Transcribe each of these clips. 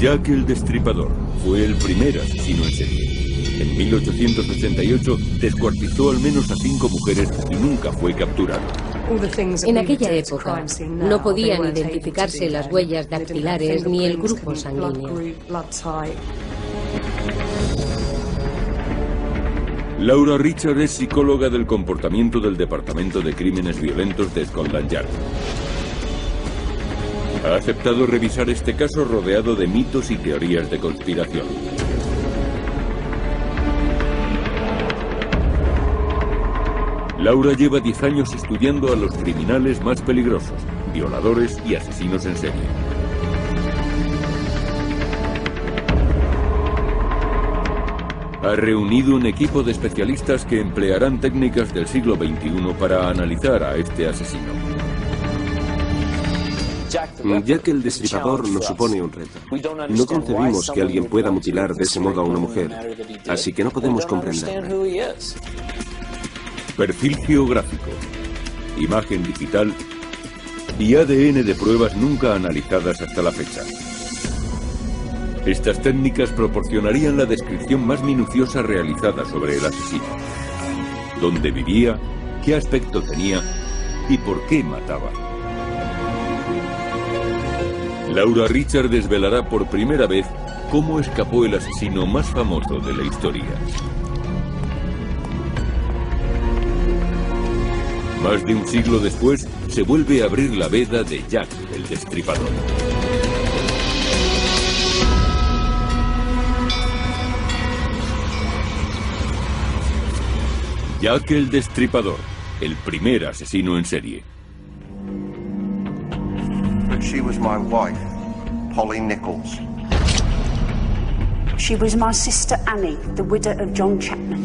Jack el Destripador fue el primer asesino en serie. En 1888 descuartizó al menos a 5 mujeres y nunca fue capturado. En aquella época no podían identificarse las huellas dactilares ni el grupo sanguíneo. Laura Richard es psicóloga del comportamiento del Departamento de Crímenes Violentos de Scotland Yard. Ha aceptado revisar este caso rodeado de mitos y teorías de conspiración. Laura lleva 10 años estudiando a los criminales más peligrosos, violadores y asesinos en serie. Ha reunido un equipo de especialistas que emplearán técnicas del siglo XXI para analizar a este asesino. Jack el Destripador nos supone un reto. No concebimos que alguien pueda mutilar de ese modo a una mujer, así que no podemos comprenderlo. Perfil geográfico, imagen digital y ADN de pruebas nunca analizadas hasta la fecha. Estas técnicas proporcionarían la descripción más minuciosa realizada sobre el asesino. Dónde vivía, qué aspecto tenía y por qué mataba. Laura Richard desvelará por primera vez cómo escapó el asesino más famoso de la historia. Más de un siglo después, se vuelve a abrir la veda de Jack el Destripador. Jack el Destripador, el primer asesino en serie. But she was my wife, Polly Nichols. She was my sister Annie, the widow of John Chapman.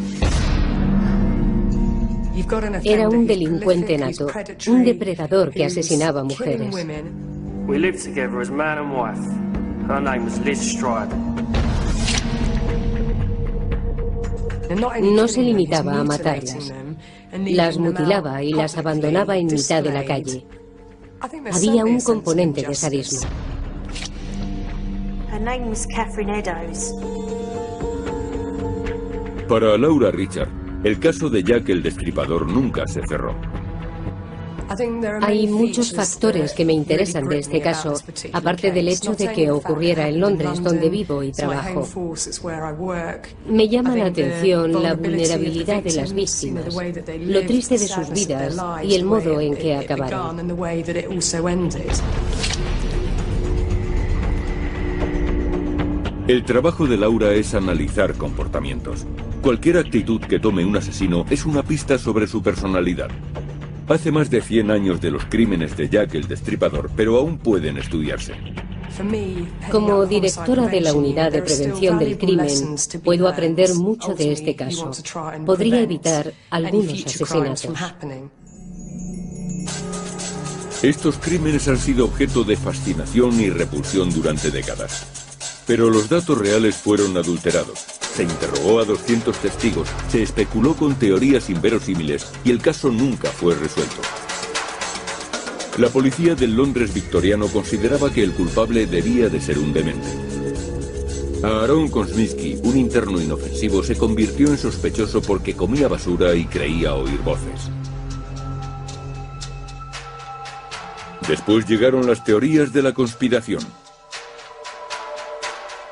Era un delincuente nato, un depredador que asesinaba mujeres. We lived together as man and wife. Her name was Liz Strider. No se limitaba a matarlas. Las mutilaba y las abandonaba en mitad de la calle. Había un componente de sadismo. Her name was Catherine Eddowes. Para Laura Richard, el caso de Jack el Destripador nunca se cerró. Hay muchos factores que me interesan de este caso, aparte del hecho de que ocurriera en Londres, donde vivo y trabajo. Me llama la atención la vulnerabilidad de las víctimas, lo triste de sus vidas y el modo en que acabaron. El trabajo de Laura es analizar comportamientos. Cualquier actitud que tome un asesino es una pista sobre su personalidad. Hace más de 100 años de los crímenes de Jack el Destripador, pero aún pueden estudiarse. Como directora de la Unidad de Prevención del Crimen, puedo aprender mucho de este caso. Podría evitar algunos asesinatos. Estos crímenes han sido objeto de fascinación y repulsión durante décadas. Pero los datos reales fueron adulterados. Se interrogó a 200 testigos, se especuló con teorías inverosímiles y el caso nunca fue resuelto. La policía del Londres victoriano consideraba que el culpable debía de ser un demente. Aaron Kosminski, un interno inofensivo, se convirtió en sospechoso porque comía basura y creía oír voces. Después llegaron las teorías de la conspiración.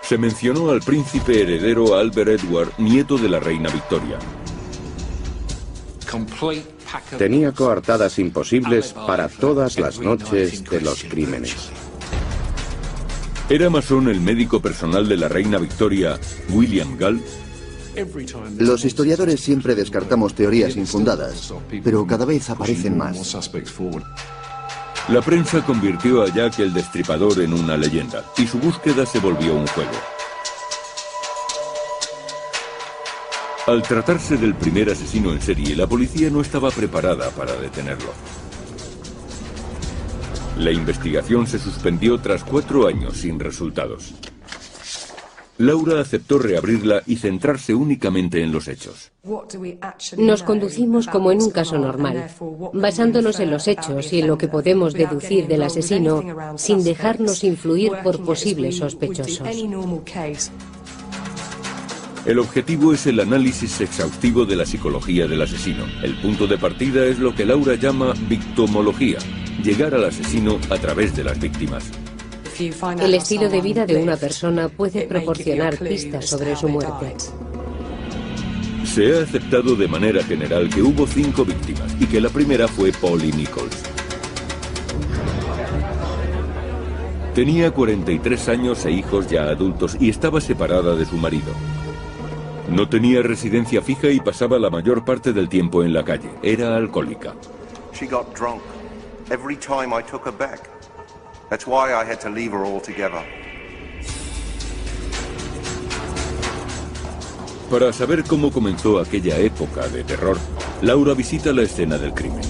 Se mencionó al príncipe heredero Albert Edward, nieto de la reina Victoria. Tenía coartadas imposibles para todas las noches de los crímenes. ¿Era masón el médico personal de la reina Victoria, William Gall? Los historiadores siempre descartamos teorías infundadas, pero cada vez aparecen más. La prensa convirtió a Jack el Destripador en una leyenda, y su búsqueda se volvió un juego. Al tratarse del primer asesino en serie, la policía no estaba preparada para detenerlo. La investigación se suspendió tras 4 años sin resultados. Laura aceptó reabrirla y centrarse únicamente en los hechos. Nos conducimos como en un caso normal, basándonos en los hechos y en lo que podemos deducir del asesino sin dejarnos influir por posibles sospechosos. El objetivo es el análisis exhaustivo de la psicología del asesino. El punto de partida es lo que Laura llama victimología, llegar al asesino a través de las víctimas. El estilo de vida de una persona puede proporcionar pistas sobre su muerte. Se ha aceptado de manera general que hubo 5 víctimas y que la primera fue Polly Nichols. Tenía 43 años e hijos ya adultos y estaba separada de su marido. No tenía residencia fija y pasaba la mayor parte del tiempo en la calle. Era alcohólica. She got drunk every time I took her back. That's why I had to leave her altogether. Para saber cómo comenzó aquella época de terror, Laura visita la escena del crimen.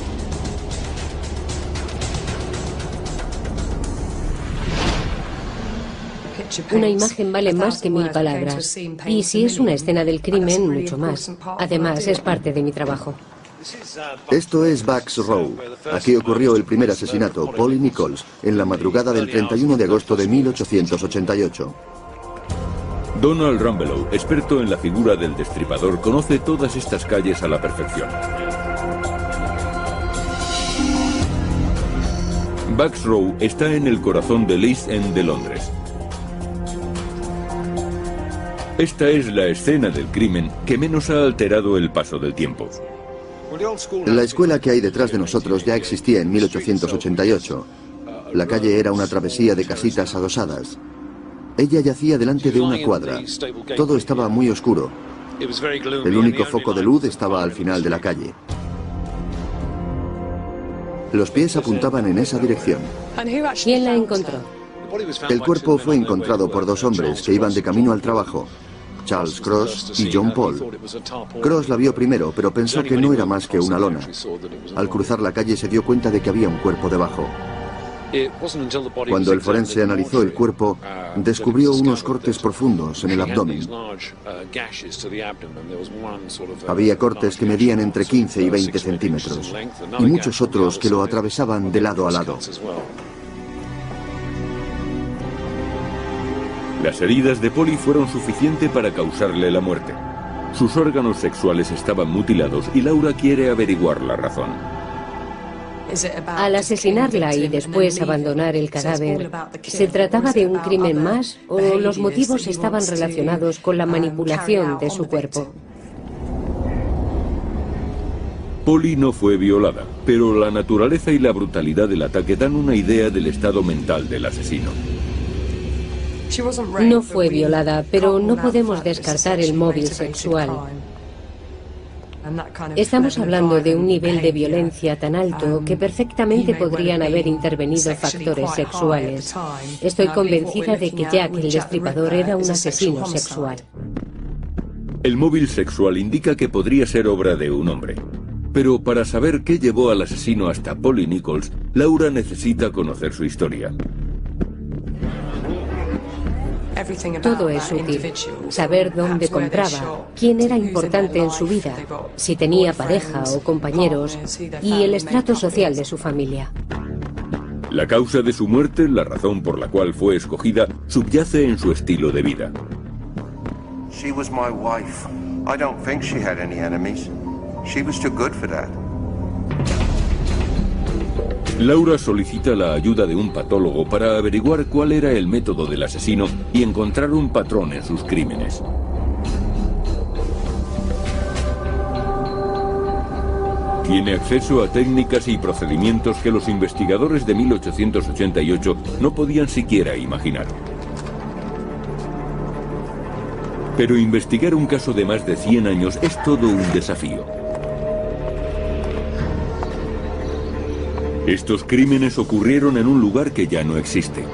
Una imagen vale más que 1000 palabras. Y si es una escena del crimen, mucho más. Además, es parte de mi trabajo. Esto es Bucks Row. Aquí ocurrió el primer asesinato, Polly Nichols, en la madrugada del 31 de agosto de 1888. Donald Rumbelow, experto en la figura del destripador, conoce todas estas calles a la perfección. Bucks Row está en el corazón del East End de Londres. Esta es la escena del crimen que menos ha alterado el paso del tiempo. La escuela que hay detrás de nosotros ya existía en 1888. La calle era una travesía de casitas adosadas. Ella yacía delante de una cuadra. Todo estaba muy oscuro. El único foco de luz estaba al final de la calle. Los pies apuntaban en esa dirección. ¿Quién la encontró? El cuerpo fue encontrado por 2 hombres que iban de camino al trabajo, Charles Cross y John Paul. Cross la vio primero, pero pensó que no era más que una lona. Al cruzar la calle se dio cuenta de que había un cuerpo debajo. Cuando el forense analizó el cuerpo, descubrió unos cortes profundos en el abdomen. Había cortes que medían entre 15 y 20 centímetros, y muchos otros que lo atravesaban de lado a lado. Las heridas de Polly fueron suficientes para causarle la muerte. Sus órganos sexuales estaban mutilados y Laura quiere averiguar la razón. Al asesinarla y después abandonar el cadáver, ¿se trataba de un crimen más o los motivos estaban relacionados con la manipulación de su cuerpo? Polly no fue violada, pero la naturaleza y la brutalidad del ataque dan una idea del estado mental del asesino. No fue violada, pero no podemos descartar el móvil sexual. Estamos hablando de un nivel de violencia tan alto que perfectamente podrían haber intervenido factores sexuales. Estoy convencida de que Jack el Destripador era un asesino sexual. El móvil sexual indica que podría ser obra de un hombre. Pero para saber qué llevó al asesino hasta Polly Nichols, Laura necesita conocer su historia. Todo es útil. Saber dónde compraba, quién era importante en su vida, si tenía pareja o compañeros y el estrato social de su familia. La causa de su muerte, la razón por la cual fue escogida, subyace en su estilo de vida. She was my wife. I don't think she had any enemies. She was too good for that. Laura solicita la ayuda de un patólogo para averiguar cuál era el método del asesino y encontrar un patrón en sus crímenes. Tiene acceso a técnicas y procedimientos que los investigadores de 1888 no podían siquiera imaginar. Pero investigar un caso de más de 100 años es todo un desafío. Estos crímenes ocurrieron en un lugar que ya no existe.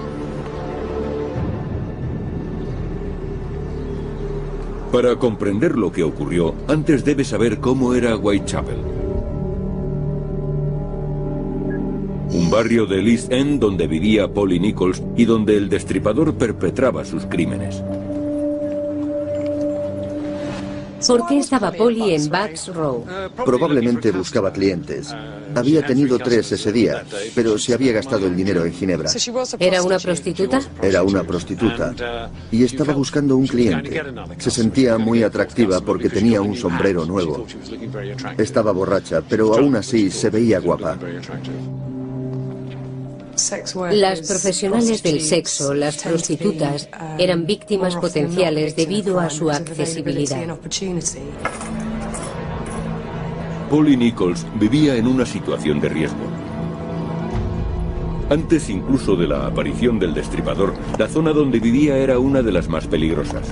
Para comprender lo que ocurrió, antes debes saber cómo era Whitechapel. Un barrio del East End donde vivía Polly Nichols y donde el destripador perpetraba sus crímenes. ¿Por qué estaba Polly en Bucks Row? Probablemente buscaba clientes. Había tenido 3 ese día, pero se había gastado el dinero en Ginebra. ¿Era una prostituta? Era una prostituta y estaba buscando un cliente. Se sentía muy atractiva porque tenía un sombrero nuevo. Estaba borracha, pero aún así se veía guapa. Las profesionales del sexo, las prostitutas, eran víctimas potenciales debido a su accesibilidad. Polly Nichols vivía en una situación de riesgo. Antes incluso de la aparición del destripador, la zona donde vivía era una de las más peligrosas.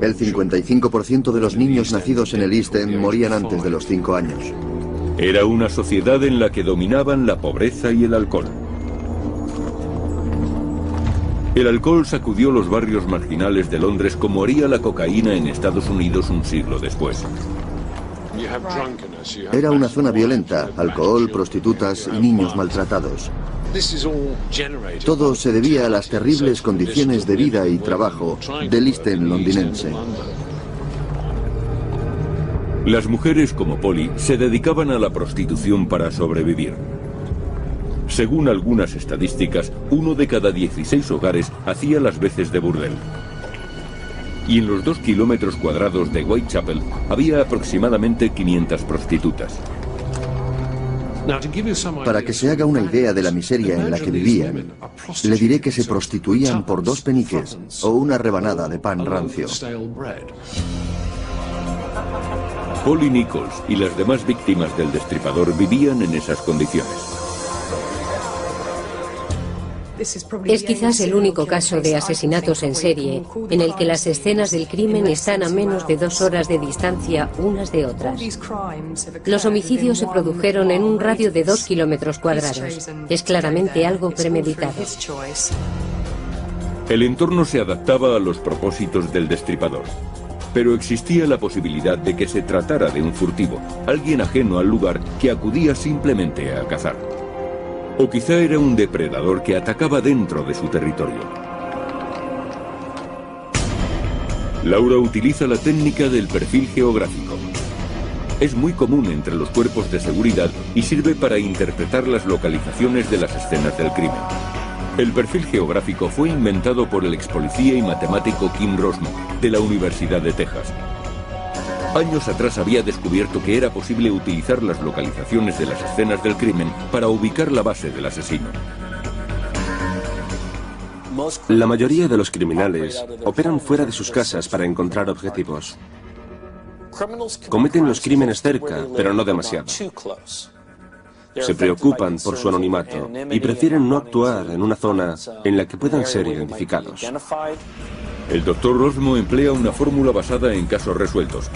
El 55% de los niños nacidos en el East End morían antes de los 5 años. Era una sociedad en la que dominaban la pobreza y el alcohol. El alcohol sacudió los barrios marginales de Londres como haría la cocaína en Estados Unidos un siglo después. Era una zona violenta, alcohol, prostitutas y niños maltratados. Todo se debía a las terribles condiciones de vida y trabajo del East End londinense. Las mujeres como Polly se dedicaban a la prostitución para sobrevivir. Según algunas estadísticas, 1 de cada 16 hogares hacía las veces de burdel. Y en los 2 kilómetros cuadrados de Whitechapel había aproximadamente 500 prostitutas. Para que se haga una idea de la miseria en la que vivían, le diré que se prostituían por 2 peniques o una rebanada de pan rancio. Polly Nichols y las demás víctimas del destripador vivían en esas condiciones. Es quizás el único caso de asesinatos en serie en el que las escenas del crimen están a menos de 2 horas de distancia unas de otras. Los homicidios se produjeron en un radio de 2 kilómetros cuadrados. Es claramente algo premeditado. El entorno se adaptaba a los propósitos del destripador. Pero existía la posibilidad de que se tratara de un furtivo, alguien ajeno al lugar que acudía simplemente a cazar. O quizá era un depredador que atacaba dentro de su territorio. Laura utiliza la técnica del perfil geográfico. Es muy común entre los cuerpos de seguridad y sirve para interpretar las localizaciones de las escenas del crimen. El perfil geográfico fue inventado por el ex policía y matemático Kim Rosmo, de la Universidad de Texas. Años atrás había descubierto que era posible utilizar las localizaciones de las escenas del crimen para ubicar la base del asesino. La mayoría de los criminales operan fuera de sus casas para encontrar objetivos. Cometen los crímenes cerca, pero no demasiado. Se preocupan por su anonimato y prefieren no actuar en una zona en la que puedan ser identificados. El Dr. Rosmo emplea una fórmula basada en casos resueltos.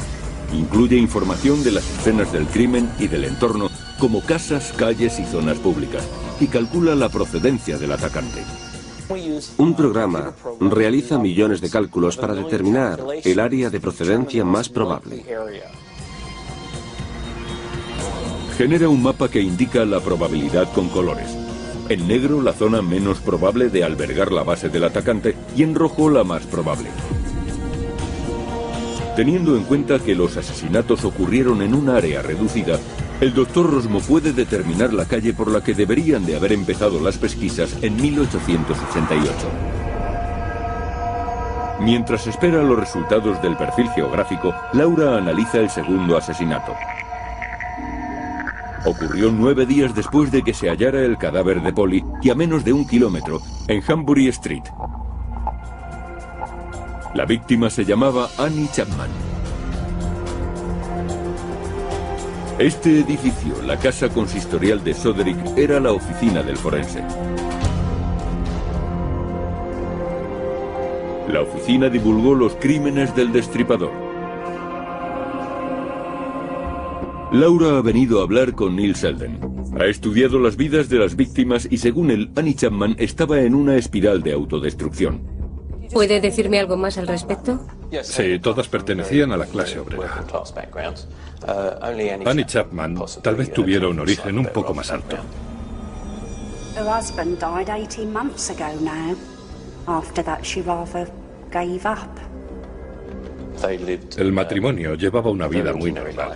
Incluye información de las escenas del crimen y del entorno, como casas, calles y zonas públicas, y calcula la procedencia del atacante. Un programa realiza millones de cálculos para determinar el área de procedencia más probable. Genera un mapa que indica la probabilidad con colores. En negro, la zona menos probable de albergar la base del atacante, y en rojo, la más probable. Teniendo en cuenta que los asesinatos ocurrieron en un área reducida, el Dr. Rosmo puede determinar la calle por la que deberían de haber empezado las pesquisas en 1888. Mientras espera los resultados del perfil geográfico, Laura analiza el segundo asesinato. Ocurrió 9 días después de que se hallara el cadáver de Polly y a menos de 1 kilómetro, en Hanbury Street. La víctima se llamaba Annie Chapman. Este edificio, la casa consistorial de Soderick, era la oficina del forense. La oficina divulgó los crímenes del destripador. Laura ha venido a hablar con Neil Selden. Ha estudiado las vidas de las víctimas y según él, Annie Chapman estaba en una espiral de autodestrucción. ¿Puede decirme algo más al respecto? Sí, todas pertenecían a la clase obrera. Annie Chapman tal vez tuviera un origen un poco más alto. Her husband died 18 months ago now. After that, she rather gave up. El matrimonio llevaba una vida muy normal.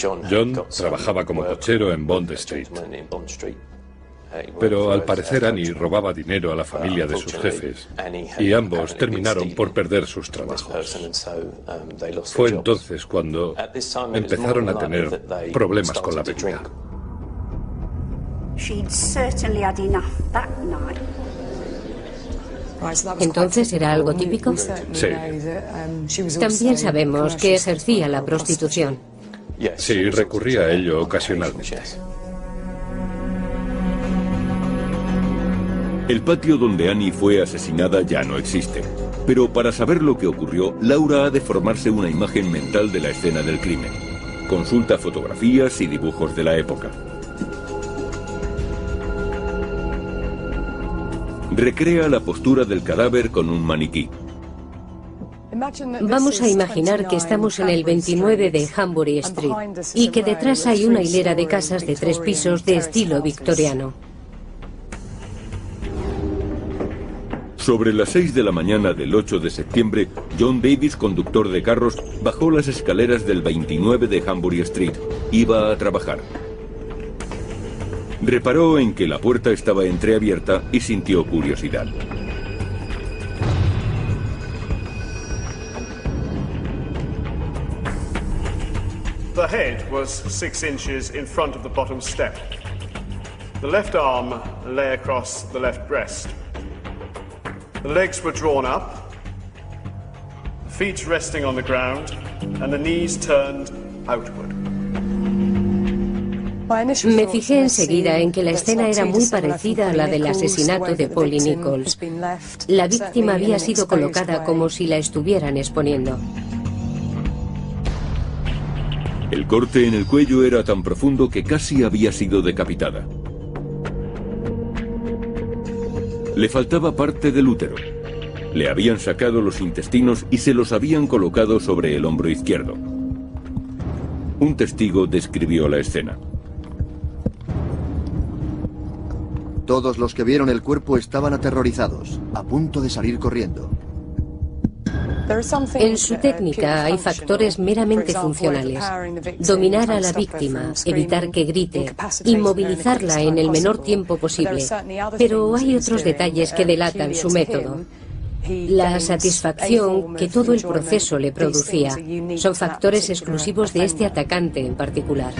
John trabajaba como cochero en Bond Street. Pero al parecer Annie robaba dinero a la familia de sus jefes y ambos terminaron por perder sus trabajos. Fue entonces cuando empezaron a tener problemas con la bebida. ¿Entonces era algo típico? Sí. También sabemos que ejercía la prostitución. Sí, recurría a ello ocasionalmente. El patio donde Annie fue asesinada ya no existe. Pero para saber lo que ocurrió, Laura ha de formarse una imagen mental de la escena del crimen. Consulta fotografías y dibujos de la época. Recrea la postura del cadáver con un maniquí. Vamos a imaginar que estamos en el 29 de Hambury Street y que detrás hay una hilera de casas de 3 pisos de estilo victoriano. Sobre las 6 de la mañana del 8 de septiembre, John Davis, conductor de carros, bajó las escaleras del 29 de Hambury Street. Iba a trabajar. Reparó en que la puerta estaba entreabierta y sintió curiosidad. The head was 6 inches in front of the bottom step. The left arm lay across the left breast. The legs were drawn up, feet resting on the ground, and the knees turned outward. Me fijé enseguida en que la escena era muy parecida a la del asesinato de Polly Nichols. La víctima había sido colocada como si la estuvieran exponiendo. El corte en el cuello era tan profundo que casi había sido decapitada. Le faltaba parte del útero. Le habían sacado los intestinos y se los habían colocado sobre el hombro izquierdo. Un testigo describió la escena. Todos los que vieron el cuerpo estaban aterrorizados, a punto de salir corriendo. En su técnica hay factores meramente funcionales. Dominar a la víctima, evitar que grite, inmovilizarla en el menor tiempo posible. Pero hay otros detalles que delatan su método. La satisfacción que todo el proceso le producía son factores exclusivos de este atacante en particular.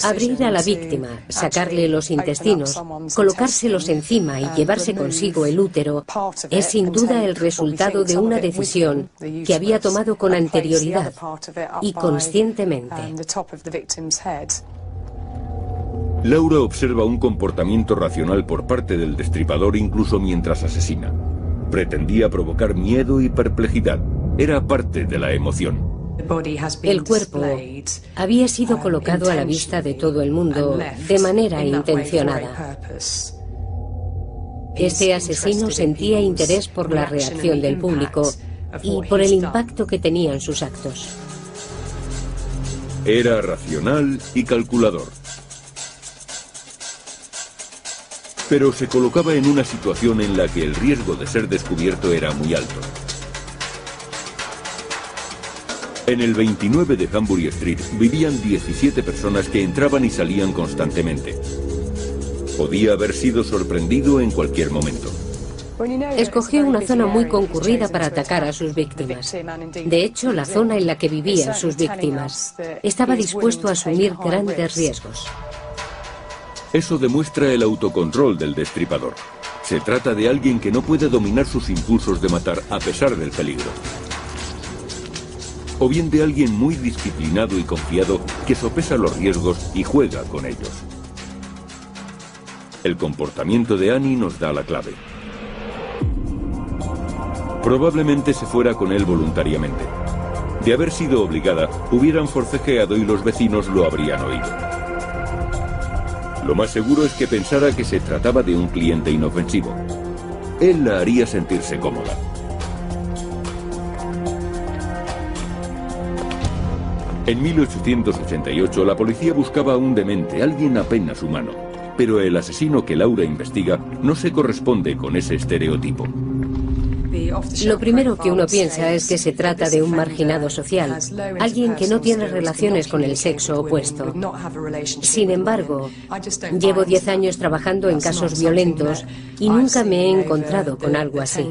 Abrir a la víctima, sacarle los intestinos, colocárselos encima y llevarse consigo el útero es sin duda el resultado de una decisión que había tomado con anterioridad y conscientemente. Laura observa un comportamiento racional por parte del destripador incluso mientras asesina. Pretendía provocar miedo y perplejidad. Era parte de la emoción. El cuerpo había sido colocado a la vista de todo el mundo de manera intencionada. Este asesino sentía interés por la reacción del público y por el impacto que tenían sus actos. Era racional y calculador. Pero se colocaba en una situación en la que el riesgo de ser descubierto era muy alto. En el 29 de Hambury Street vivían 17 personas que entraban y salían constantemente. Podía haber sido sorprendido en cualquier momento. Escogió una zona muy concurrida para atacar a sus víctimas. De hecho, la zona en la que vivían sus víctimas. Estaba dispuesto a asumir grandes riesgos. Eso demuestra el autocontrol del destripador. Se trata de alguien que no puede dominar sus impulsos de matar a pesar del peligro. O bien de alguien muy disciplinado y confiado que sopesa los riesgos y juega con ellos. El comportamiento de Annie nos da la clave. Probablemente se fuera con él voluntariamente. De haber sido obligada, hubieran forcejeado y los vecinos lo habrían oído. Lo más seguro es que pensara que se trataba de un cliente inofensivo. Él la haría sentirse cómoda. En 1888 la policía buscaba a un demente, alguien apenas humano. Pero el asesino que Laura investiga no se corresponde con ese estereotipo. Lo primero que uno piensa es que se trata de un marginado social, alguien que no tiene relaciones con el sexo opuesto. Sin embargo, llevo 10 años trabajando en casos violentos y nunca me he encontrado con algo así.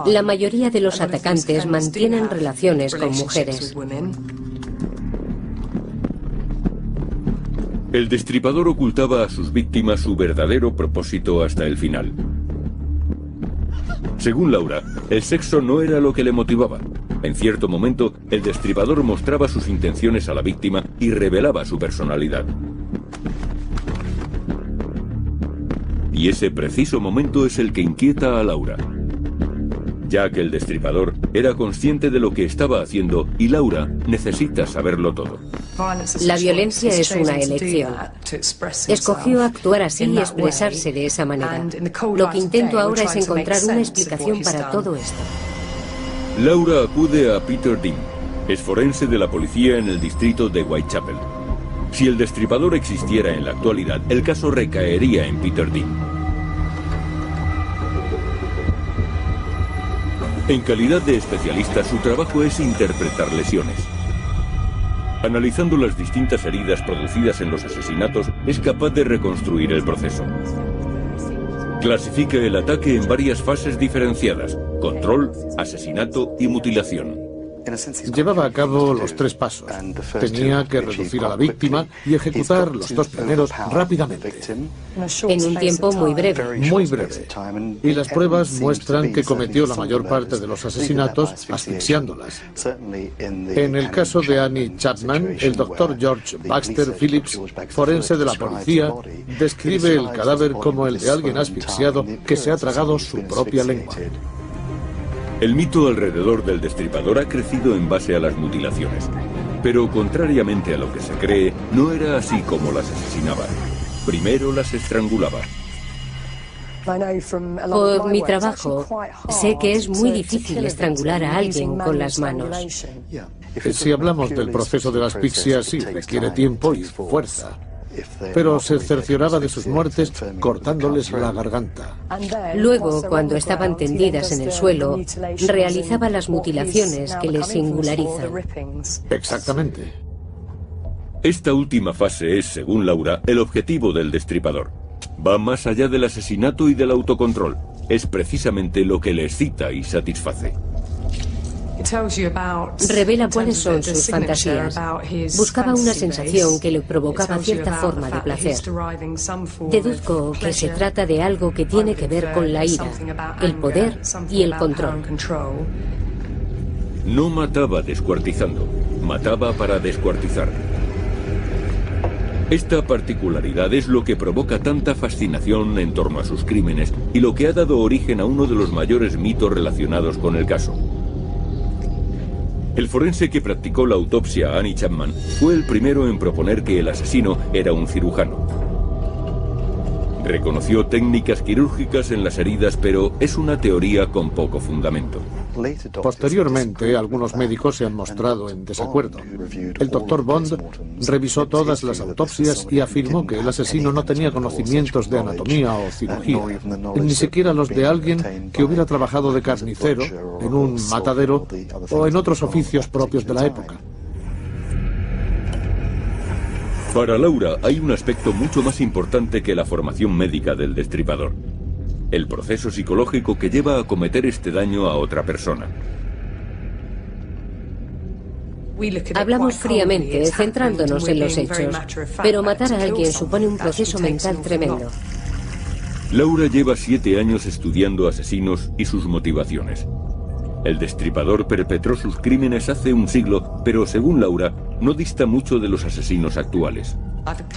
La mayoría de los atacantes mantienen relaciones con mujeres. El destripador ocultaba a sus víctimas su verdadero propósito hasta el final. Según Laura, el sexo no era lo que le motivaba. En cierto momento, el destripador mostraba sus intenciones a la víctima y revelaba su personalidad. Y ese preciso momento es el que inquieta a Laura, ya que el destripador era consciente de lo que estaba haciendo y Laura necesita saberlo todo. La violencia es una elección. Escogió actuar así y expresarse de esa manera. Lo que intento ahora es encontrar una explicación para todo esto. Laura acude a Peter Dean. Es forense de la policía en el distrito de Whitechapel. Si el destripador existiera en la actualidad, el caso recaería en Peter Dean. En calidad de especialista, su trabajo es interpretar lesiones. Analizando las distintas heridas producidas en los asesinatos, es capaz de reconstruir el proceso. Clasifica el ataque en varias fases diferenciadas: control, asesinato y mutilación. Llevaba a cabo los 3 pasos. Tenía que reducir a la víctima y ejecutar los 2 primeros rápidamente. En un tiempo muy breve. Muy breve. Y las pruebas muestran que cometió la mayor parte de los asesinatos asfixiándolas. En el caso de Annie Chapman, el doctor George Baxter Phillips, forense de la policía, describe el cadáver como el de alguien asfixiado que se ha tragado su propia lengua. El mito alrededor del destripador ha crecido en base a las mutilaciones. Pero contrariamente a lo que se cree, no era así como las asesinaba. Primero las estrangulaba. Por mi trabajo, sé que es muy difícil estrangular a alguien con las manos. Si hablamos del proceso de la asfixia, sí, requiere tiempo y fuerza. Pero se cercioraba de sus muertes cortándoles la garganta. Luego, cuando estaban tendidas en el suelo, realizaba las mutilaciones que les singularizan. Exactamente. Esta última fase es, según Laura, el objetivo del destripador. Va más allá del asesinato y del autocontrol. Es precisamente lo que le excita y satisface. Revela cuáles son sus fantasías. Buscaba una sensación que le provocaba cierta forma de placer. Deduzco que se trata de algo que tiene que ver con la ira, el poder y el control. No mataba descuartizando, mataba para descuartizar. Esta particularidad es lo que provoca tanta fascinación en torno a sus crímenes y lo que ha dado origen a uno de los mayores mitos relacionados con el caso. El forense que practicó la autopsia a Annie Chapman fue el primero en proponer que el asesino era un cirujano. Reconoció técnicas quirúrgicas en las heridas, pero es una teoría con poco fundamento. Posteriormente, algunos médicos se han mostrado en desacuerdo. El doctor Bond revisó todas las autopsias y afirmó que el asesino no tenía conocimientos de anatomía o cirugía, ni siquiera los de alguien que hubiera trabajado de carnicero, en un matadero o en otros oficios propios de la época. Para Laura hay un aspecto mucho más importante que la formación médica del destripador: el proceso psicológico que lleva a cometer este daño a otra persona. Hablamos fríamente, centrándonos en los hechos, pero matar a alguien supone un proceso mental tremendo. Laura lleva 7 años estudiando asesinos y sus motivaciones. El destripador perpetró sus crímenes hace un siglo, pero según Laura, no dista mucho de los asesinos actuales.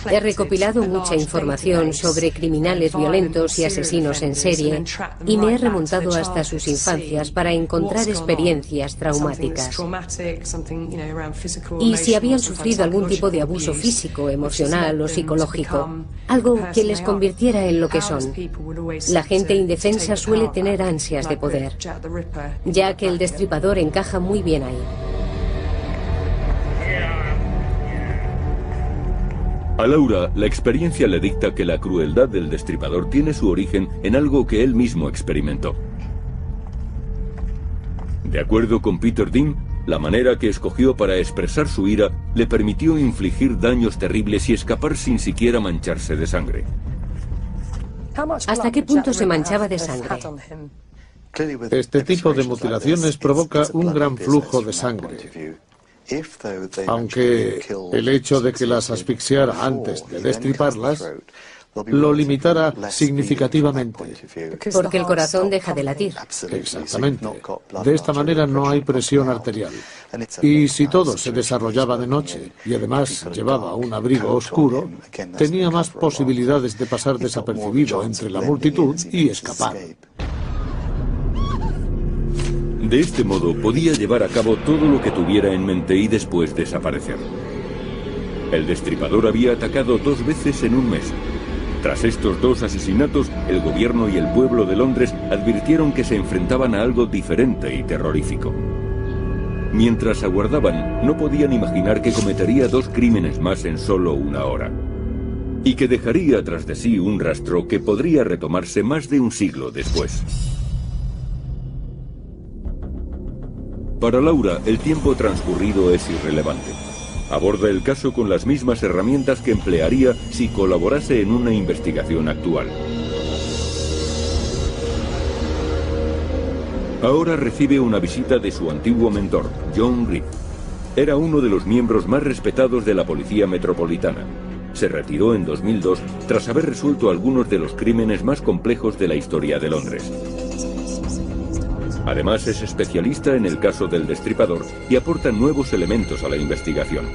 He recopilado mucha información sobre criminales violentos y asesinos en serie y me he remontado hasta sus infancias para encontrar experiencias traumáticas. Y si habían sufrido algún tipo de abuso físico, emocional o psicológico, algo que les convirtiera en lo que son. La gente indefensa suele tener ansias de poder, ya que el destripador encaja muy bien ahí. A Laura, la experiencia le dicta que la crueldad del destripador tiene su origen en algo que él mismo experimentó. De acuerdo con Peter Dean, la manera que escogió para expresar su ira le permitió infligir daños terribles y escapar sin siquiera mancharse de sangre. ¿Hasta qué punto se manchaba de sangre? Este tipo de mutilaciones provoca un gran flujo de sangre. Aunque el hecho de que las asfixiara antes de destriparlas lo limitara significativamente. Porque el corazón deja de latir. Exactamente. De esta manera no hay presión arterial. Y si todo se desarrollaba de noche y además llevaba un abrigo oscuro, tenía más posibilidades de pasar desapercibido entre la multitud y escapar. De este modo podía llevar a cabo todo lo que tuviera en mente y después desaparecer. El destripador había atacado 2 veces en un mes. Tras estos 2 asesinatos, el gobierno y el pueblo de Londres advirtieron que se enfrentaban a algo diferente y terrorífico. Mientras aguardaban, no podían imaginar que cometería 2 crímenes más en solo 1 hora. Y que dejaría tras de sí un rastro que podría retomarse más de un siglo después. Para Laura, el tiempo transcurrido es irrelevante. Aborda el caso con las mismas herramientas que emplearía si colaborase en una investigación actual. Ahora recibe una visita de su antiguo mentor, John Greed. Era uno de los miembros más respetados de la Policía Metropolitana. Se retiró en 2002 tras haber resuelto algunos de los crímenes más complejos de la historia de Londres. Además, es especialista en el caso del destripador y aporta nuevos elementos a la investigación.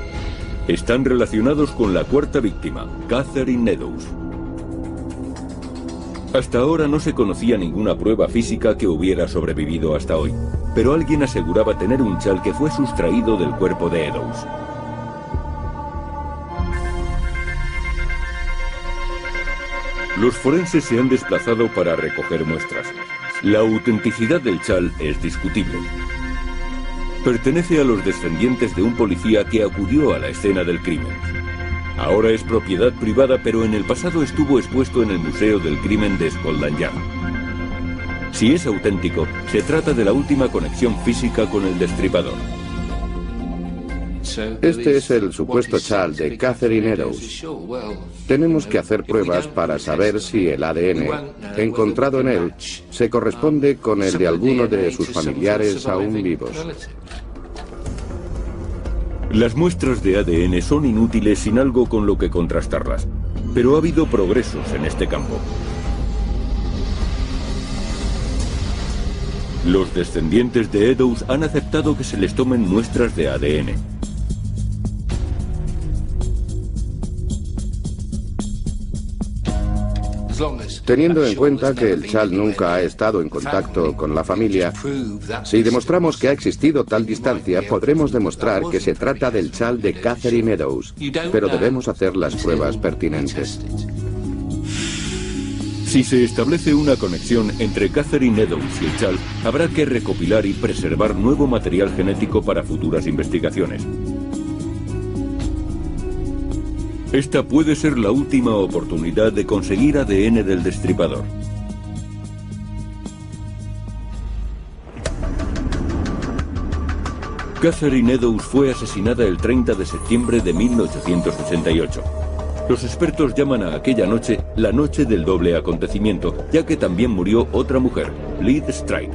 Están relacionados con la 4ª víctima, Catherine Eddowes. Hasta ahora no se conocía ninguna prueba física que hubiera sobrevivido hasta hoy, pero alguien aseguraba tener un chal que fue sustraído del cuerpo de Eddowes. Los forenses se han desplazado para recoger muestras. La autenticidad del chal es discutible. Pertenece a los descendientes de un policía que acudió a la escena del crimen. Ahora es propiedad privada, pero en el pasado estuvo expuesto en el Museo del Crimen de Scotland Yard. Si es auténtico, se trata de la última conexión física con el destripador. Este es el supuesto chal de Catherine Eddowes. Tenemos que hacer pruebas para saber si el ADN encontrado en él se corresponde con el de alguno de sus familiares aún vivos. Las muestras de ADN son inútiles sin algo con lo que contrastarlas, pero ha habido progresos en este campo. Los descendientes de Eddowes han aceptado que se les tomen muestras de ADN. Teniendo en cuenta que el chal nunca ha estado en contacto con la familia, si demostramos que ha existido tal distancia, podremos demostrar que se trata del chal de Catherine Eddowes, pero debemos hacer las pruebas pertinentes. Si se establece una conexión entre Catherine Eddowes y el chal, habrá que recopilar y preservar nuevo material genético para futuras investigaciones. Esta puede ser la última oportunidad de conseguir ADN del destripador. Catherine Eddowes fue asesinada el 30 de septiembre de 1888. Los expertos llaman a aquella noche la noche del doble acontecimiento, ya que también murió otra mujer, Liz Stride.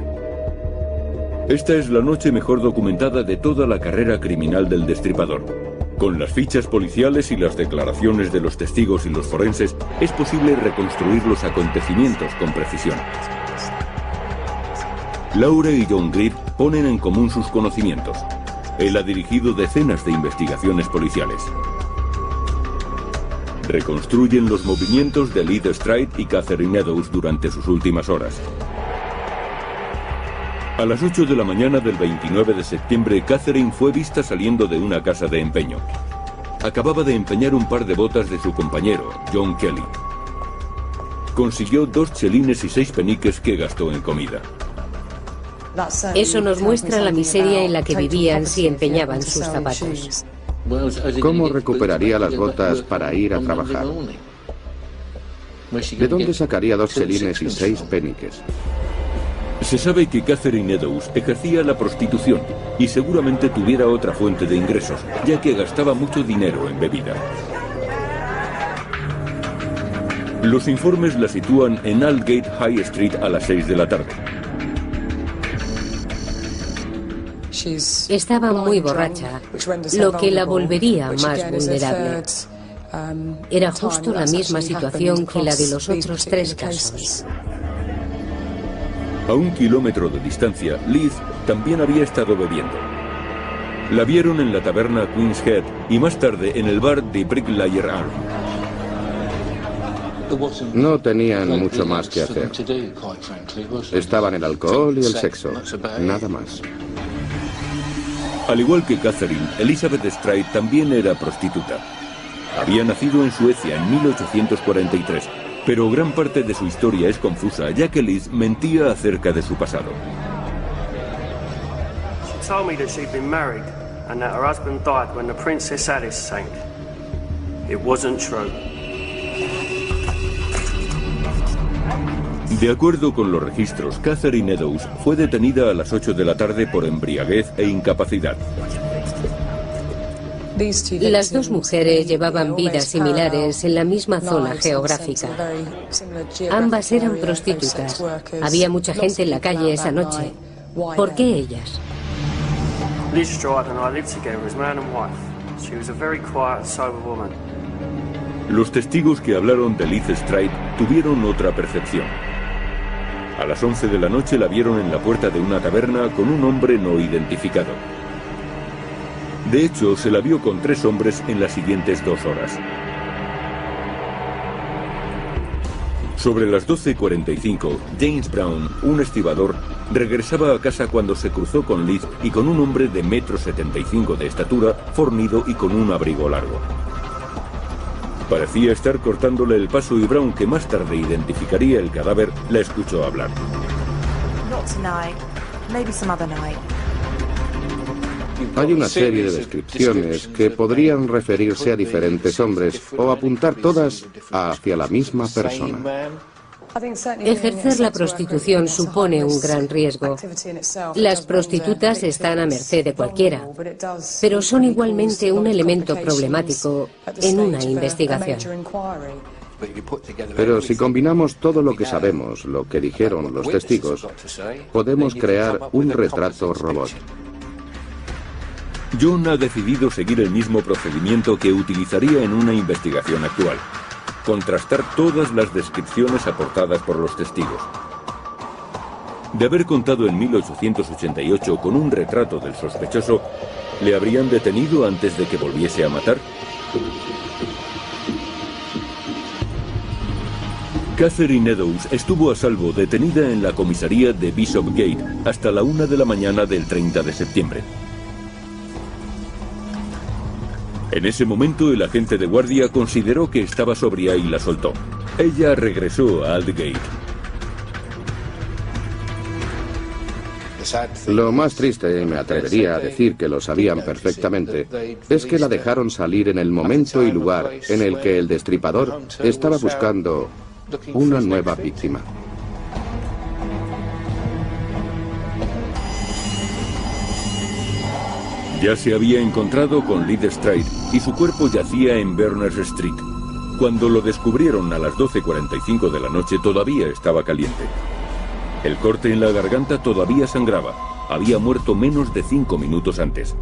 Esta es la noche mejor documentada de toda la carrera criminal del destripador. Con las fichas policiales y las declaraciones de los testigos y los forenses, es posible reconstruir los acontecimientos con precisión. Laura y John Greed ponen en común sus conocimientos. Él ha dirigido decenas de investigaciones policiales. Reconstruyen los movimientos de Liz Stride y Catherine Eddowes durante sus últimas horas. A las 8 de la mañana del 29 de septiembre, Catherine fue vista saliendo de una casa de empeño. Acababa de empeñar un par de botas de su compañero, John Kelly. Consiguió 2 chelines y 6 peniques que gastó en comida. Eso nos muestra la miseria en la que vivían si empeñaban sus zapatos. ¿Cómo recuperaría las botas para ir a trabajar? ¿De dónde sacaría 2 chelines y 6 peniques? Se sabe que Catherine Eddowes ejercía la prostitución y seguramente tuviera otra fuente de ingresos, ya que gastaba mucho dinero en bebida. Los informes la sitúan en Aldgate High Street a las 6 de la tarde. Estaba muy borracha, lo que la volvería más vulnerable. Era justo la misma situación que la de los otros 3 casos. A 1 kilómetro de distancia, Liz también había estado bebiendo. La vieron en la taberna Queen's Head y más tarde en el bar de Bricklayer Arm. No tenían mucho más que hacer. Estaban el alcohol y el sexo, nada más. Al igual que Catherine, Elizabeth Stride también era prostituta. Había nacido en Suecia en 1843, pero gran parte de su historia es confusa, ya que Liz mentía acerca de su pasado. She told me that she'd been married and that her husband died when the Princess Alice sank. It wasn't true. De acuerdo con los registros, Catherine Eddowes fue detenida a las 8 de la tarde por embriaguez e incapacidad. Las 2 mujeres llevaban vidas similares en la misma zona geográfica. Ambas eran prostitutas. Había mucha gente en la calle esa noche. ¿Por qué ellas? Liz Stride and I lived together as man and wife. She was a very quiet and sober woman. Los testigos que hablaron de Liz Stride tuvieron otra percepción. A las 11 de la noche la vieron en la puerta de una taberna con un hombre no identificado. De hecho, se la vio con 3 hombres en las siguientes 2 horas. Sobre las 12:45, James Brown, un estibador, regresaba a casa cuando se cruzó con Liz y con un hombre de 1,75 m de estatura, fornido y con un abrigo largo. Parecía estar cortándole el paso y Brown, que más tarde identificaría el cadáver, la escuchó hablar. Hay una serie de descripciones que podrían referirse a diferentes hombres o apuntar todas hacia la misma persona. Ejercer la prostitución supone un gran riesgo. Las prostitutas están a merced de cualquiera, pero son igualmente un elemento problemático en una investigación. Pero si combinamos todo lo que sabemos, lo que dijeron los testigos, podemos crear un retrato robot. John ha decidido seguir el mismo procedimiento que utilizaría en una investigación actual: contrastar todas las descripciones aportadas por los testigos. De haber contado en 1888 con un retrato del sospechoso, ¿le habrían detenido antes de que volviese a matar? Catherine Eddowes estuvo a salvo detenida en la comisaría de Bishopgate hasta la 1 de la mañana del 30 de septiembre. En ese momento el agente de guardia consideró que estaba sobria y la soltó. Ella regresó a Aldgate. Lo más triste, me atrevería a decir que lo sabían perfectamente, es que la dejaron salir en el momento y lugar en el que el destripador estaba buscando una nueva víctima. Ya se había encontrado con Liz Stride y su cuerpo yacía en Berners Street. Cuando lo descubrieron a las 12:45 de la noche todavía estaba caliente. El corte en la garganta todavía sangraba. Había muerto menos de 5 minutos antes.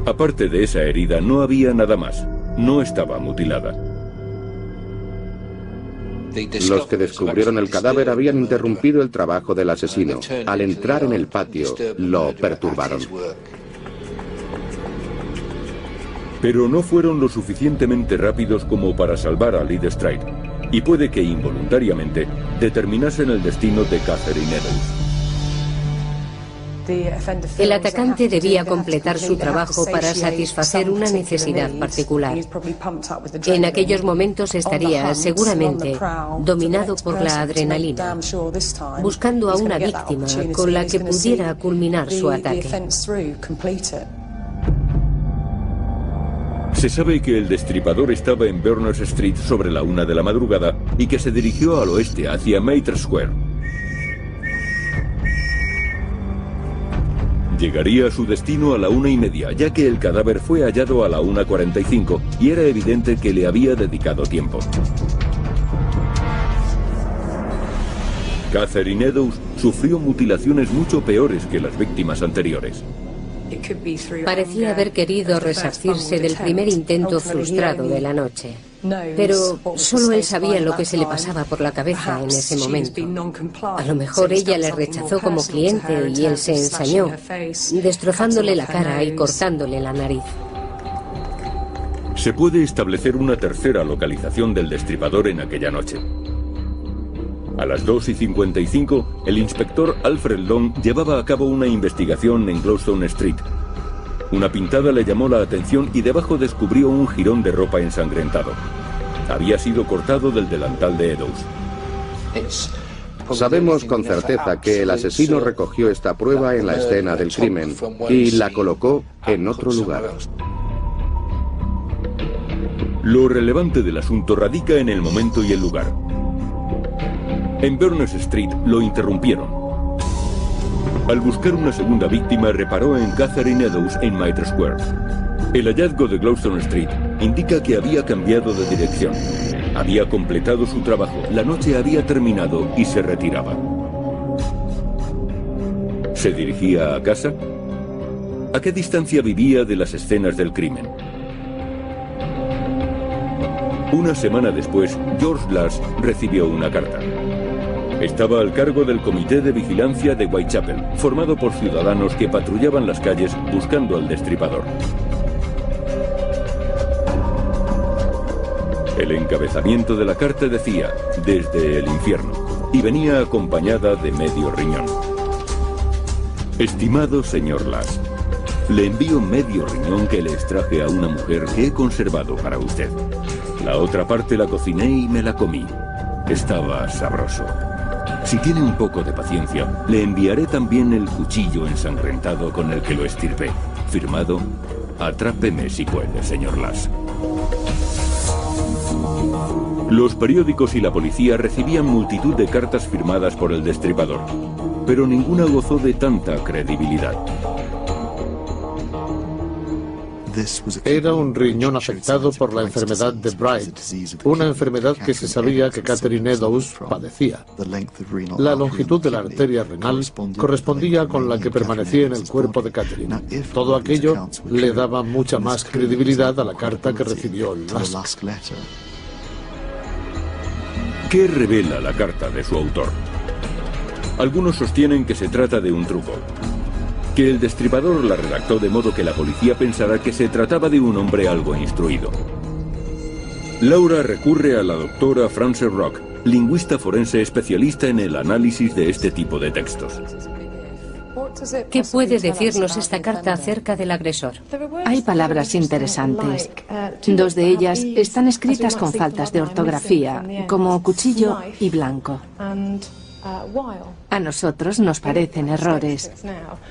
Aparte de esa herida no había nada más. No estaba mutilada. Los que descubrieron el cadáver habían interrumpido el trabajo del asesino. Al entrar en el patio, lo perturbaron. Pero no fueron lo suficientemente rápidos como para salvar a Liz Stride, y puede que involuntariamente determinasen el destino de Catherine Eddowes. El atacante debía completar su trabajo para satisfacer una necesidad particular. En aquellos momentos estaría, seguramente, dominado por la adrenalina, buscando a una víctima con la que pudiera culminar su ataque. Se sabe que el destripador estaba en Berners Street sobre la 1 de la madrugada y que se dirigió al oeste hacia Mitre Square. Llegaría a su destino a la 1:30, ya que el cadáver fue hallado a la 1:45 y era evidente que le había dedicado tiempo. Catherine Eddowes sufrió mutilaciones mucho peores que las víctimas anteriores. Parecía haber querido resarcirse del primer intento frustrado de la noche. Pero solo él sabía lo que se le pasaba por la cabeza en ese momento. A lo mejor ella le rechazó como cliente y él se ensañó, destrozándole la cara y cortándole la nariz. Se puede establecer una tercera localización del destripador en aquella noche. A las 2:55, el inspector Alfred Long llevaba a cabo una investigación en Gloucester Street. Una pintada le llamó la atención y debajo descubrió un jirón de ropa ensangrentado. Había sido cortado del delantal de Eddowes. Sabemos con certeza que el asesino recogió esta prueba en la escena del crimen y la colocó en otro lugar. Lo relevante del asunto radica en el momento y el lugar. En Berners Street lo interrumpieron. Al buscar una segunda víctima, reparó en Catherine Eddowes en Mitre Square. El hallazgo de Gloucester Street indica que había cambiado de dirección. Había completado su trabajo, la noche había terminado y se retiraba. ¿Se dirigía a casa? ¿A qué distancia vivía de las escenas del crimen? Una semana después, George Lass recibió una carta. Estaba al cargo del Comité de Vigilancia de Whitechapel, formado por ciudadanos que patrullaban las calles buscando al destripador. El encabezamiento de la carta decía, desde el infierno, y venía acompañada de medio riñón. Estimado señor Lass, le envío medio riñón que le extraje a una mujer que he conservado para usted. La otra parte la cociné y me la comí. Estaba sabroso. Si tiene un poco de paciencia, le enviaré también el cuchillo ensangrentado con el que lo estirpé. Firmado, Atrápeme si puede, señor Lass. Los periódicos y la policía recibían multitud de cartas firmadas por el destripador, pero ninguna gozó de tanta credibilidad. Era un riñón afectado por la enfermedad de Bright, una enfermedad que se sabía que Catherine Eddowes padecía. La longitud de la arteria renal correspondía con la que permanecía en el cuerpo de Catherine. Todo aquello le daba mucha más credibilidad a la carta que recibió Lass. ¿Qué revela la carta de su autor? Algunos sostienen que se trata de un truco, que el destripador la redactó de modo que la policía pensara que se trataba de un hombre algo instruido. Laura recurre a la doctora Frances Rock, lingüista forense especialista en el análisis de este tipo de textos. ¿Qué puede decirnos esta carta acerca del agresor? Hay palabras interesantes. Dos de ellas están escritas con faltas de ortografía, como cuchillo y blanco. A nosotros nos parecen errores,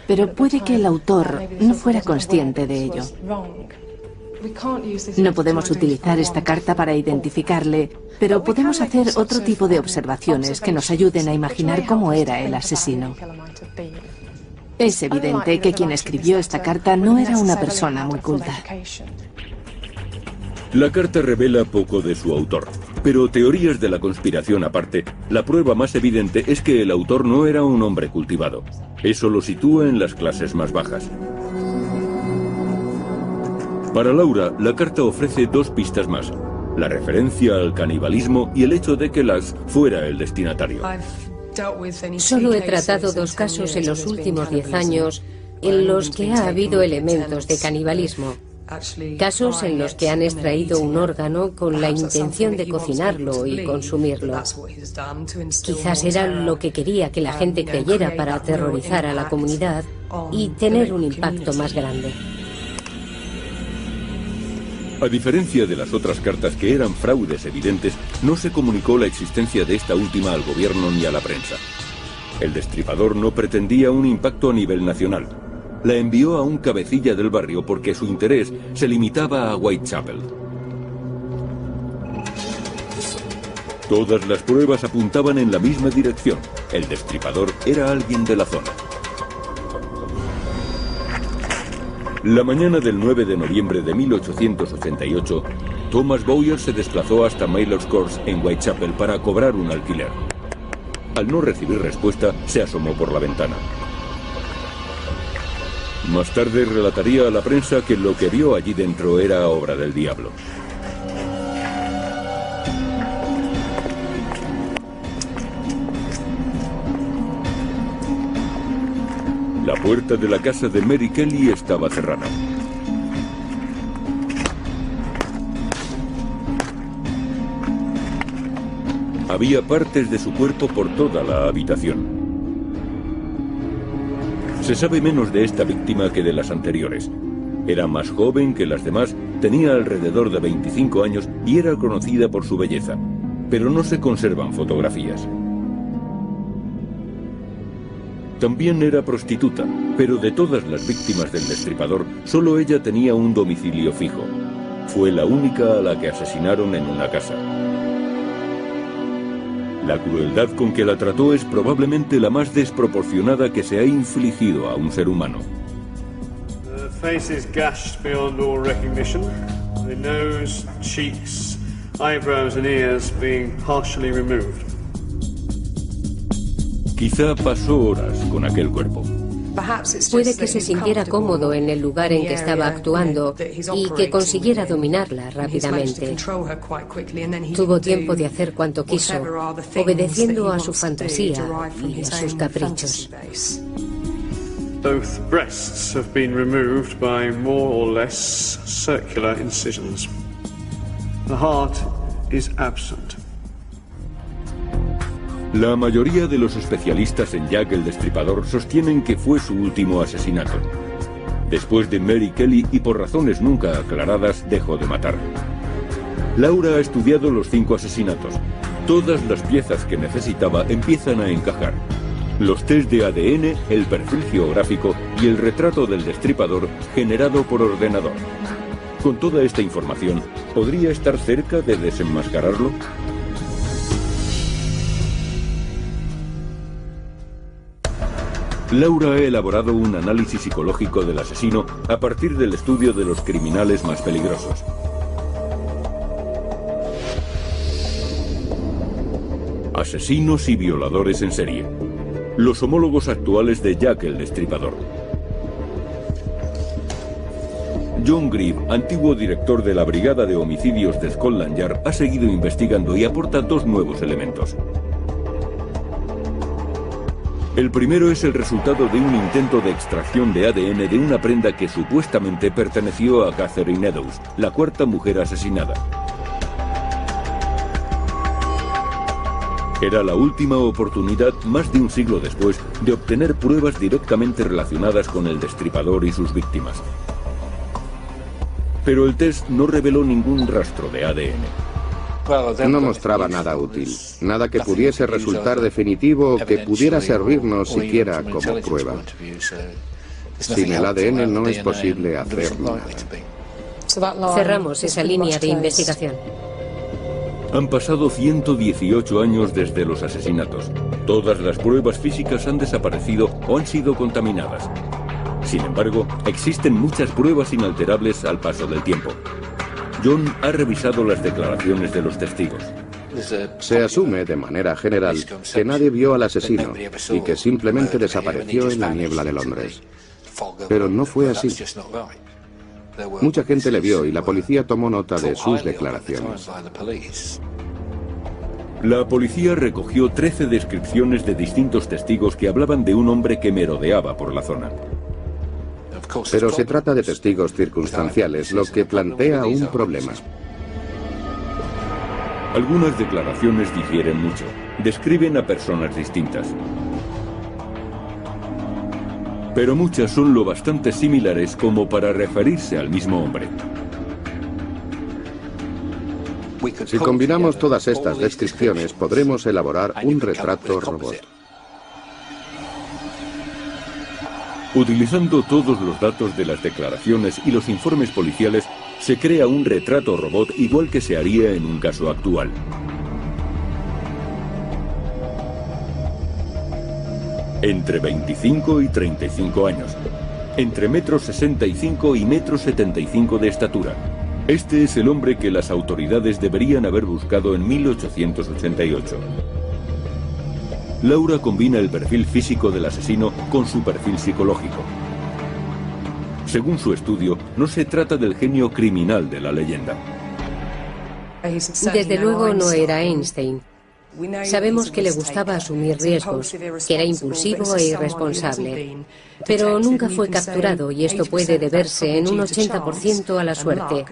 pero puede que el autor no fuera consciente de ello. No podemos utilizar esta carta para identificarle, pero podemos hacer otro tipo de observaciones que nos ayuden a imaginar cómo era el asesino. Es evidente que quien escribió esta carta no era una persona muy culta. La carta revela poco de su autor, pero teorías de la conspiración aparte, la prueba más evidente es que el autor no era un hombre cultivado. Eso lo sitúa en las clases más bajas. Para Laura, la carta ofrece dos pistas más: la referencia al canibalismo y el hecho de que Lass fuera el destinatario. Solo he tratado dos casos en los últimos 10 años en los que ha habido elementos de canibalismo. Casos en los que han extraído un órgano con la intención de cocinarlo y consumirlo. Quizás era lo que quería que la gente creyera para aterrorizar a la comunidad y tener un impacto más grande. A diferencia de las otras cartas que eran fraudes evidentes, no se comunicó la existencia de esta última al gobierno ni a la prensa. El destripador no pretendía un impacto a nivel nacional. La envió a un cabecilla del barrio porque su interés se limitaba a Whitechapel. Todas las pruebas apuntaban en la misma dirección. El destripador era alguien de la zona. La mañana del 9 de noviembre de 1888, Thomas Bowyer se desplazó hasta Maylor's Court en Whitechapel para cobrar un alquiler. Al no recibir respuesta, se asomó por la ventana. Más tarde relataría a la prensa que lo que vio allí dentro era obra del diablo. La puerta de la casa de Mary Kelly estaba cerrada. Había partes de su cuerpo por toda la habitación. Se sabe menos de esta víctima que de las anteriores. Era más joven que las demás, tenía alrededor de 25 años y era conocida por su belleza, pero no se conservan fotografías. También era prostituta, pero de todas las víctimas del destripador, solo ella tenía un domicilio fijo. Fue la única a la que asesinaron en una casa. La crueldad con que la trató es probablemente la más desproporcionada que se ha infligido a un ser humano. The face is gashed beyond all recognition. The nose, cheeks, eyebrows and ears being partially removed. Quizá pasó horas con aquel cuerpo. Puede que se sintiera cómodo en el lugar en que estaba actuando y que consiguiera dominarla rápidamente. Tuvo tiempo de hacer cuanto quiso, obedeciendo a su fantasía y a sus caprichos. Both breasts have been removed by more or less circular incisions. The heart is absent. La mayoría de los especialistas en Jack el Destripador sostienen que fue su último asesinato. Después de Mary Kelly y por razones nunca aclaradas, dejó de matar. Laura ha estudiado los 5 asesinatos. Todas las piezas que necesitaba empiezan a encajar. Los test de ADN, el perfil geográfico y el retrato del destripador generado por ordenador. Con toda esta información, ¿podría estar cerca de desenmascararlo? Laura ha elaborado un análisis psicológico del asesino a partir del estudio de los criminales más peligrosos. Asesinos y violadores en serie. Los homólogos actuales de Jack el Destripador. John Grieve, antiguo director de la Brigada de Homicidios de Scotland Yard, ha seguido investigando y aporta 2 nuevos elementos. El primero es el resultado de un intento de extracción de ADN de una prenda que supuestamente perteneció a Catherine Eddowes, la 4ª mujer asesinada. Era la última oportunidad, más de un siglo después, de obtener pruebas directamente relacionadas con el destripador y sus víctimas. Pero el test no reveló ningún rastro de ADN. No mostraba nada útil, nada que pudiese resultar definitivo o que pudiera servirnos siquiera como prueba. Sin el ADN no es posible hacer nada. Cerramos esa línea de investigación. Han pasado 118 años desde los asesinatos. Todas las pruebas físicas han desaparecido o han sido contaminadas. Sin embargo, existen muchas pruebas inalterables al paso del tiempo. John ha revisado las declaraciones de los testigos. Se asume de manera general que nadie vio al asesino y que simplemente desapareció en la niebla de Londres. Pero no fue así. Mucha gente le vio y la policía tomó nota de sus declaraciones. La policía recogió 13 descripciones de distintos testigos que hablaban de un hombre que merodeaba por la zona. Pero se trata de testigos circunstanciales, lo que plantea un problema. Algunas declaraciones difieren mucho. Describen a personas distintas. Pero muchas son lo bastante similares como para referirse al mismo hombre. Si combinamos todas estas descripciones, podremos elaborar un retrato robot. Utilizando todos los datos de las declaraciones y los informes policiales, se crea un retrato robot igual que se haría en un caso actual. Entre 25 y 35 años. Entre 1,65 m y 1,75 m de estatura. Este es el hombre que las autoridades deberían haber buscado en 1888. Laura combina el perfil físico del asesino con su perfil psicológico. Según su estudio, no se trata del genio criminal de la leyenda. Desde luego no era Einstein. Sabemos que le gustaba asumir riesgos, que era impulsivo e irresponsable, pero nunca fue capturado y esto puede deberse en un 80% a la suerte,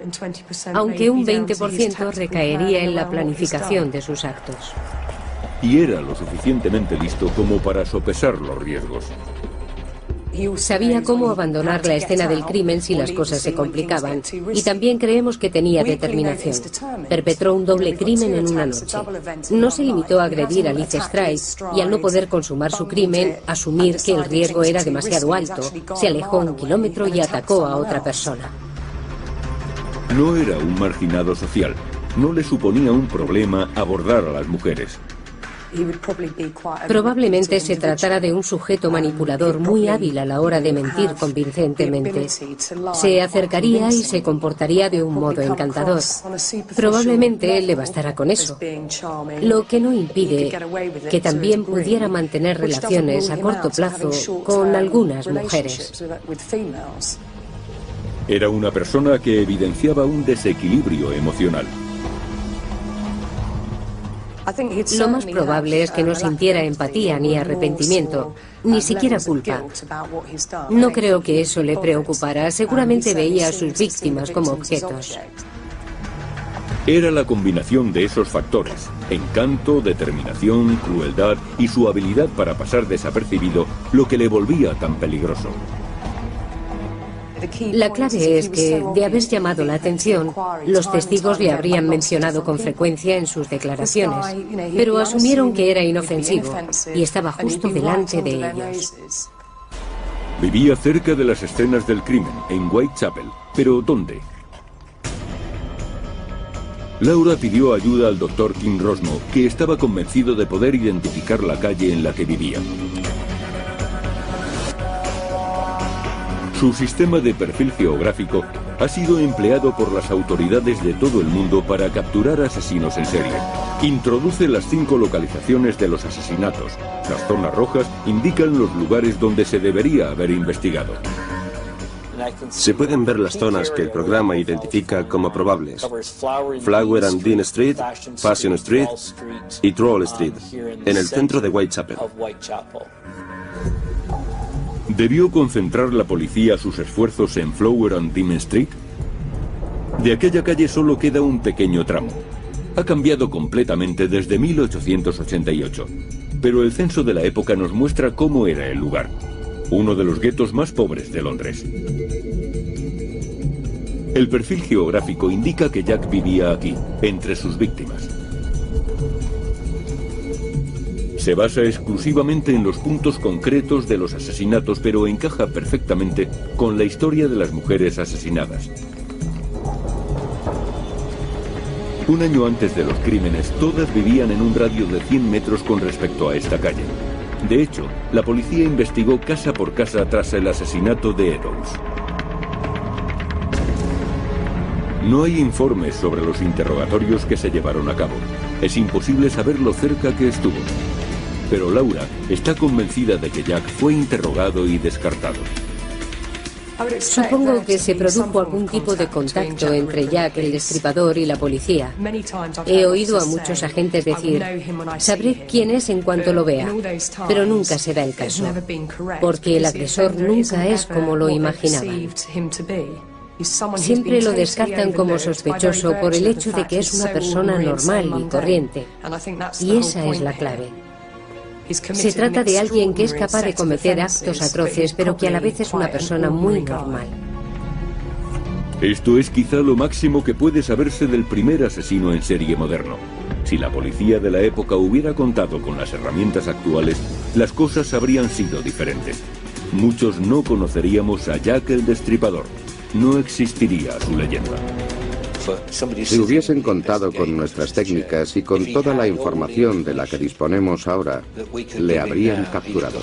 aunque un 20% recaería en la planificación de sus actos. Y era lo suficientemente listo como para sopesar los riesgos. Sabía cómo abandonar la escena del crimen si las cosas se complicaban, y también creemos que tenía determinación. Perpetró un doble crimen en una noche. No se limitó a agredir a Liz Stride y, al no poder consumar su crimen, asumir que el riesgo era demasiado alto, se alejó 1 kilómetro y atacó a otra persona. No era un marginado social. No le suponía un problema abordar a las mujeres. Probablemente se tratara de un sujeto manipulador muy hábil a la hora de mentir convincentemente. Se acercaría y se comportaría de un modo encantador. Probablemente le bastara con eso, lo que no impide que también pudiera mantener relaciones a corto plazo con algunas mujeres. Era una persona que evidenciaba un desequilibrio emocional. Lo más probable es que no sintiera empatía ni arrepentimiento, ni siquiera culpa. No creo que eso le preocupara. Seguramente veía a sus víctimas como objetos. Era la combinación de esos factores: encanto, determinación, crueldad y su habilidad para pasar desapercibido, lo que le volvía tan peligroso. La clave es que, de haber llamado la atención, los testigos le habrían mencionado con frecuencia en sus declaraciones, pero asumieron que era inofensivo y estaba justo delante de ellos. Vivía cerca de las escenas del crimen, en Whitechapel. ¿Pero dónde? Laura pidió ayuda al Dr. Kim Rosmo, que estaba convencido de poder identificar la calle en la que vivía. Su sistema de perfil geográfico ha sido empleado por las autoridades de todo el mundo para capturar asesinos en serie. Introduce las 5 localizaciones de los asesinatos. Las zonas rojas indican los lugares donde se debería haber investigado. Se pueden ver las zonas que el programa identifica como probables: Flower and Dean Street, Passion Street y Troll Street, en el centro de Whitechapel. ¿Debió concentrar la policía sus esfuerzos en Flower and Dean Street? De aquella calle solo queda un pequeño tramo. Ha cambiado completamente desde 1888, pero el censo de la época nos muestra cómo era el lugar: uno de los guetos más pobres de Londres. El perfil geográfico indica que Jack vivía aquí, entre sus víctimas. Se basa exclusivamente en los puntos concretos de los asesinatos, pero encaja perfectamente con la historia de las mujeres asesinadas. Un año antes de los crímenes, todas vivían en un radio de 100 metros con respecto a esta calle. De hecho, la policía investigó casa por casa tras el asesinato de Eddowes. No hay informes sobre los interrogatorios que se llevaron a cabo. Es imposible saber lo cerca que estuvo. Pero Laura está convencida de que Jack fue interrogado y descartado. Supongo que se produjo algún tipo de contacto entre Jack el Destripador y la policía. He oído a muchos agentes decir: sabré quién es en cuanto lo vea, pero nunca se da el caso, porque el agresor nunca es como lo imaginaba. Siempre lo descartan como sospechoso por el hecho de que es una persona normal y corriente, y esa es la clave. Se trata de alguien que es capaz de cometer actos atroces, pero que a la vez es una persona muy normal. Esto es quizá lo máximo que puede saberse del primer asesino en serie moderno. Si la policía de la época hubiera contado con las herramientas actuales, las cosas habrían sido diferentes. muchos no conoceríamos a Jack el Destripador. No existiría su leyenda. Si hubiesen contado con nuestras técnicas y con toda la información de la que disponemos ahora, le habrían capturado.